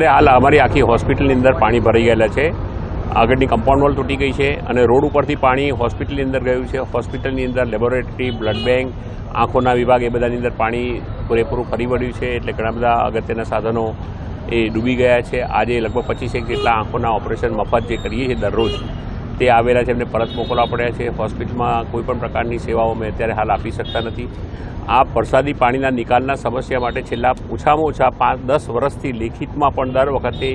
હાલ અમારી આખી હોસ્પિટલની અંદર પાણી ભરાઈ ગયેલા છે. આગળની કમ્પાઉન્ડ વોલ તૂટી ગઈ છે અને રોડ ઉપરથી પાણી હોસ્પિટલની અંદર ગયું છે. હોસ્પિટલની અંદર લેબોરેટરી, બ્લડ બેંક, આંખોના વિભાગ એ બધાની અંદર પાણી પૂરેપૂરું ફરી વળ્યું છે. એટલે ઘણા બધા અગત્યના સાધનો એ ડૂબી ગયા છે. આજે લગભગ 25 જેટલા આંખોના ઓપરેશન મફત જે કરીએ છીએ દરરોજ તે આવેલા છે, એમને પરત મોકલવા પડ્યા છે. હોસ્પિટલમાં કોઈપણ પ્રકારની સેવાઓ અમે અત્યારે હાલ આપી શકતા નથી. આ વરસાદી પાણીના નિકાલના સમસ્યા માટે છેલ્લા ઓછામાં ઓછા 5-10 વર્ષથી લેખિતમાં પણ દર વખતે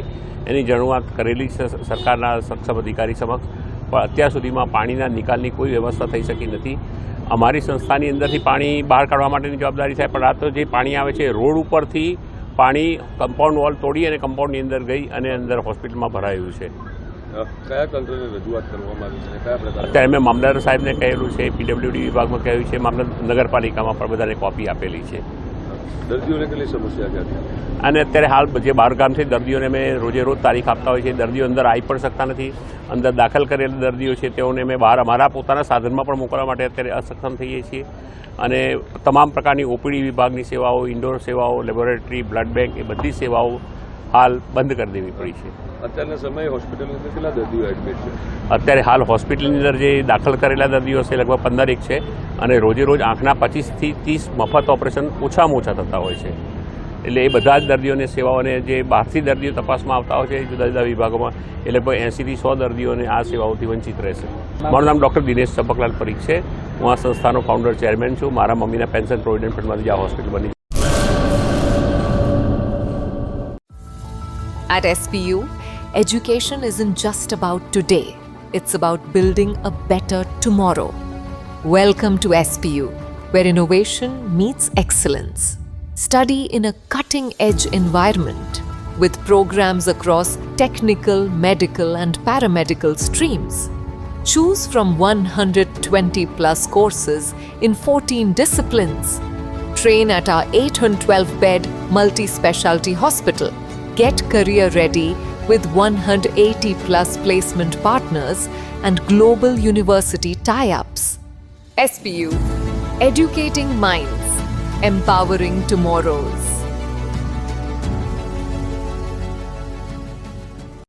એની રજૂઆત કરેલી છે સરકારના સક્ષમ અધિકારી સમક્ષ, પણ અત્યાર સુધીમાં પાણીના નિકાલની કોઈ વ્યવસ્થા થઈ શકી નથી. અમારી સંસ્થાની અંદરથી પાણી બહાર કાઢવા માટેની જવાબદારી થાય, પણ આ તો જે પાણી આવે છે રોડ ઉપરથી પાણી કમ્પાઉન્ડ વોલ તોડી અને કમ્પાઉન્ડની અંદર ગઈ અને અંદર હોસ્પિટલમાં ભરાયું છે. કયા તંત્રને રજૂઆત કરવામાં આવી છે? કયા પ્રકાર? અત્યારે મેં મામલતદાર સાહેબને કહેલું છે, પીડબ્લ્યુડી વિભાગમાં કહ્યું છે, નગરપાલિકામાં પણ બધાને કોપી આપેલી છે. દર્દીઓને કેટલી સમસ્યા છે? અને અત્યારે હાલ જે બહારગામથી દર્દીઓને અમે રોજે રોજ તારીખ આપતા હોય છે. દર્દીઓ અંદર આવી પણ શકતા નથી. અંદર દાખલ કરેલા દર્દીઓ છે તેઓને અમે બહાર અમારા પોતાના સાધનમાં પણ મોકલવા માટે અત્યારે અસક્ષમ થઈએ છીએ. અને તમામ પ્રકારની ઓપીડી વિભાગની સેવાઓ, ઇન્ડોર સેવાઓ, લેબોરેટરી, બ્લડ બેંક એ બધી સેવાઓ હાલ બંધ કરી દેવી પડી છે. અત્યારના સમયે હોસ્પિટલની અંદર કેટલા દર્દીઓ એડમિટ છે? અત્યારે હાલ હોસ્પિટલની અંદર જે દાખલ કરેલા દર્દીઓ છે લગભગ 15 છે. અને રોજે રોજ આંખના 25થી 30 મફત ઓપરેશન ઓછામાં ઓછા થતા હોય છે. એટલે એ બધા જ દર્દીઓને સેવાઓને જે બહારથી દર્દીઓ તપાસમાં આવતા હોય છે જુદા જુદા વિભાગોમાં, એ લગભગ 80થી 100 દર્દીઓને આ સેવાઓથી વંચિત રહેશે. મારું નામ ડૉક્ટર દિનેશ ચંપકલાલ પરીખ છે. હું આ સંસ્થાનો ફાઉન્ડર ચેરમેન છું. મારા મમ્મીના પેન્શન પ્રોવિડન્ટ ફંડમાંથી આ હોસ્પિટલ બની. At SPU, education isn't just about today, it's about building a better tomorrow. Welcome to SPU, where innovation meets excellence. Study in a cutting-edge environment with programs across technical, medical and paramedical streams. Choose from 120 plus courses in 14 disciplines. Train at our 812-bed multi-specialty hospital. Get career ready with 180 plus placement partners and global university tie-ups. SPU, educating minds, empowering tomorrows.